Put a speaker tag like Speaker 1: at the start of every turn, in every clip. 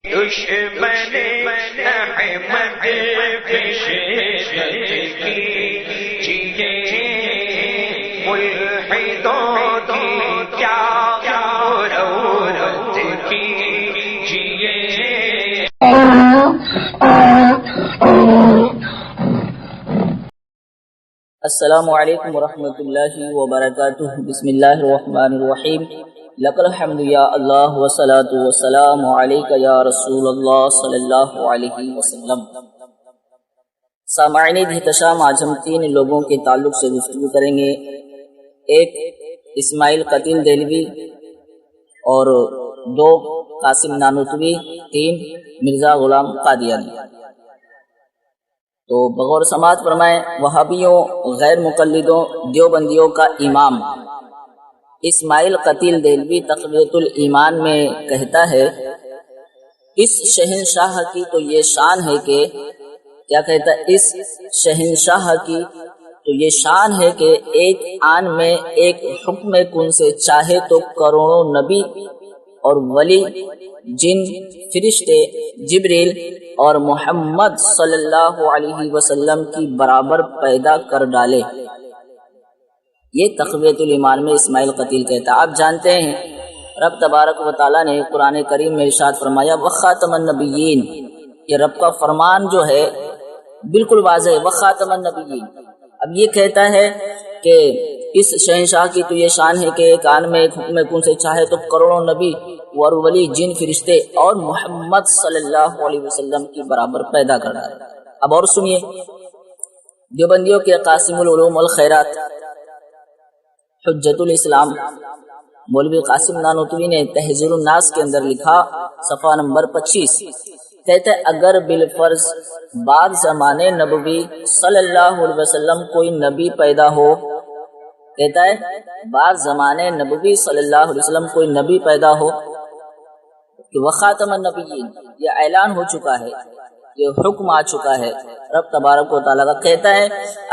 Speaker 1: دشمن احمد کی شدت کیجئے، ملحدوں کی کیا ضرورت کیجئے۔
Speaker 2: السلام علیکم ورحمۃ اللہ وبرکاتہ۔ بسم اللہ الرحمن الرحیم۔ لک الحمد یا اللہ والصلاۃ والسلام علیک یا رسول اللہ صلی اللہ علیہ وسلم۔ سامعین احتشام، آج ہم تین لوگوں کے تعلق سے گفتگو کریں گے۔ ایک اسماعیل قتیل دہلوی، اور دو قاسم نانوتوی، تین مرزا غلام قادیانی۔ تو بغور سماعت فرمائیں، وہابیوں، غیر مقلدوں، دیوبندیوں کا امام اسماعیل قتیل دہلوی تقویۃ الایمان میں کہتا ہے، اس شہنشاہ کی تو یہ شان ہے کہ کیا کہتا ہے، اس شہنشاہ کی تو یہ شان ہے کہ ایک آن میں ایک حکم کن سے چاہے تو کروڑوں نبی اور ولی، جن، فرشتے، جبریل اور محمد صلی اللہ علیہ وسلم کی برابر پیدا کر ڈالے۔ یہ تقویۃ الایمان میں اسماعیل قتیل کہتا ہے۔ آپ جانتے ہیں رب تبارک و تعالیٰ نے قرآن کریم میں ارشاد فرمایا وخاتم النبیین، کہ رب کا فرمان جو ہے بالکل واضح ہے، وخاتم النبیین۔ اب یہ کہتا ہے کہ اس شہنشاہ کی تو یہ شان ہے کہ ایک آن میں ایک حکم کن سے چاہے تو کروڑوں نبی اور ولی، جن، فرشتے اور محمد صلی اللہ علیہ وسلم کی برابر پیدا کر ڈالے۔ اب اور سنیے، دیوبندیوں کے قاسم العلوم والخیرات، حجت الاسلام، مولوی قاسم نانوتوی نے تحذیر الناس کے اندر لکھا، صفحہ نمبر 25، کہتے ہیں اگر بالفرض بعد زمانے نبوی صلی اللہ علیہ وسلم کوئی نبی پیدا ہو، کہتا ہے بعد زمانے نبوی صلی اللہ علیہ وسلم کوئی نبی پیدا ہو کہ وخاتم النبیین، یہ اعلان ہو چکا ہے، یہ حکم آ چکا ہے رب تبارک و تعالیٰ کا۔ کہتا ہے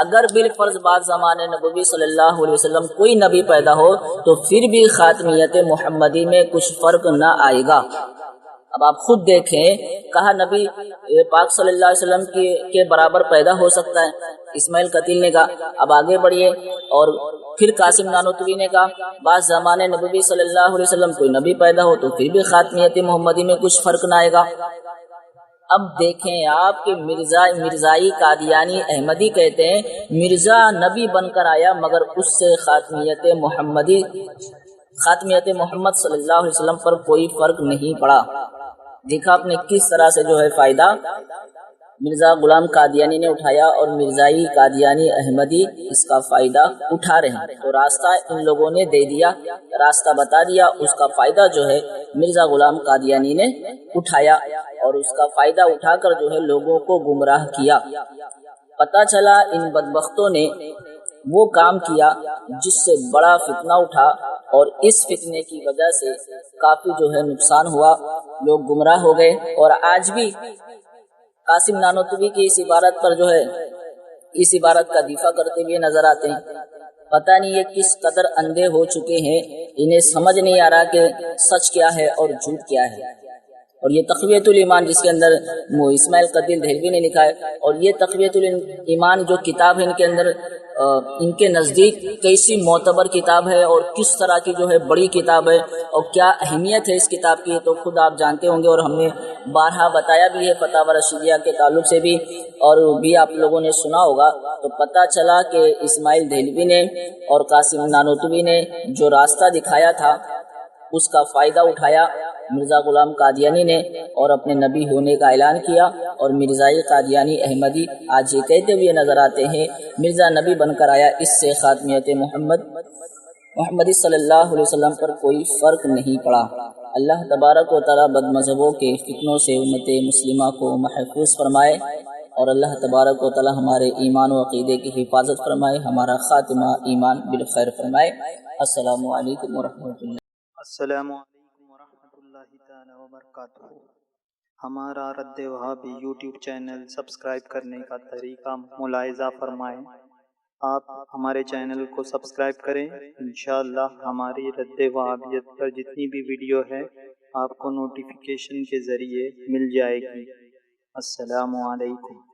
Speaker 2: اگر بالفرض بعد زمانے نبوی صلی اللہ علیہ وسلم کوئی نبی پیدا ہو تو پھر بھی خاتمیت محمدی میں کچھ فرق نہ آئے گا۔ اب آپ خود دیکھیں، کہا نبی پاک صلی اللہ علیہ وسلم کے برابر پیدا ہو سکتا ہے، اسماعیل قتیل نے کہا۔ اب آگے بڑھیے، اور پھر قاسم نانوتوی نے کہا بعد زمانے نبوی صلی اللہ علیہ وسلم کوئی نبی پیدا ہو تو پھر بھی خاتمیت محمدی میں کچھ فرق نہ آئے گا۔ اب دیکھیں آپ کے مرزائی قادیانی احمدی کہتے ہیں مرزا نبی بن کر آیا مگر اس سے خاتمیت محمد صلی اللہ علیہ وسلم پر کوئی فرق نہیں پڑا۔ دیکھا آپ نے کس طرح سے جو ہے فائدہ مرزا غلام قادیانی نے اٹھایا، اور مرزائی قادیانی احمدی اس کا فائدہ اٹھا رہے ہیں۔ تو راستہ ان لوگوں نے دے دیا، راستہ بتا دیا، اس کا فائدہ جو ہے مرزا غلام قادیانی نے اٹھایا، اور اس کا فائدہ اٹھا کر جو ہے لوگوں کو گمراہ کیا۔ پتہ چلا ان بدبختوں نے وہ کام کیا جس سے بڑا فتنہ اٹھا، اور اس فتنے کی وجہ سے کافی جو ہے نقصان ہوا، لوگ گمراہ ہو گئے۔ اور آج بھی قاسم نانوتوی کی اس عبارت پر جو ہے اس عبارت کا دفاع کرتے ہوئے نظر آتے ہیں۔ پتہ نہیں یہ کس قدر اندھے ہو چکے ہیں، انہیں سمجھ نہیں آ رہا کہ سچ کیا ہے اور جھوٹ کیا ہے۔ اور یہ تقویۃ الایمان جس کے اندر اسماعیل قتیل دہلوی نے لکھا ہے، اور یہ تقویۃ الایمان جو کتاب ہے ان کے اندر ان کے نزدیک کیسی معتبر کتاب ہے اور کس طرح کی جو ہے بڑی کتاب ہے، اور کیا اہمیت ہے اس کتاب کی، تو خود آپ جانتے ہوں گے، اور ہم نے بارہا بتایا بھی ہے فتاوی رشیدیہ کے تعلق سے بھی، اور بھی آپ لوگوں نے سنا ہوگا۔ تو پتہ چلا کہ اسماعیل دہلوی نے اور قاسم نانوتوی نے جو راستہ دکھایا تھا اس کا فائدہ اٹھایا مرزا غلام قادیانی نے، اور اپنے نبی ہونے کا اعلان کیا۔ اور مرزائی قادیانی احمدی آج یہ کہتے ہوئے نظر آتے ہیں مرزا نبی بن کر آیا، اس سے خاتمیت محمدی صلی اللہ علیہ وسلم پر کوئی فرق نہیں پڑا۔ اللہ تبارک و تعالیٰ بد مذہبوں کے فتنوں سے امت مسلمہ کو محفوظ فرمائے، اور اللہ تبارک و تعالیٰ ہمارے ایمان و عقیدے کی حفاظت فرمائے، ہمارا خاتمہ ایمان بالخیر فرمائے۔ السلام علیکم ورحمۃ اللہ۔
Speaker 3: السلام علیکم ورحمۃ اللہ تعالی وبرکاتہ۔ ہمارا رد وہابی یوٹیوب چینل سبسکرائب کرنے کا طریقہ ملاحظہ فرمائیں۔ آپ ہمارے چینل کو سبسکرائب کریں، انشاءاللہ ہماری رد وہابیت پر جتنی بھی ویڈیو ہے آپ کو نوٹیفیکیشن کے ذریعے مل جائے گی۔ السلام علیکم۔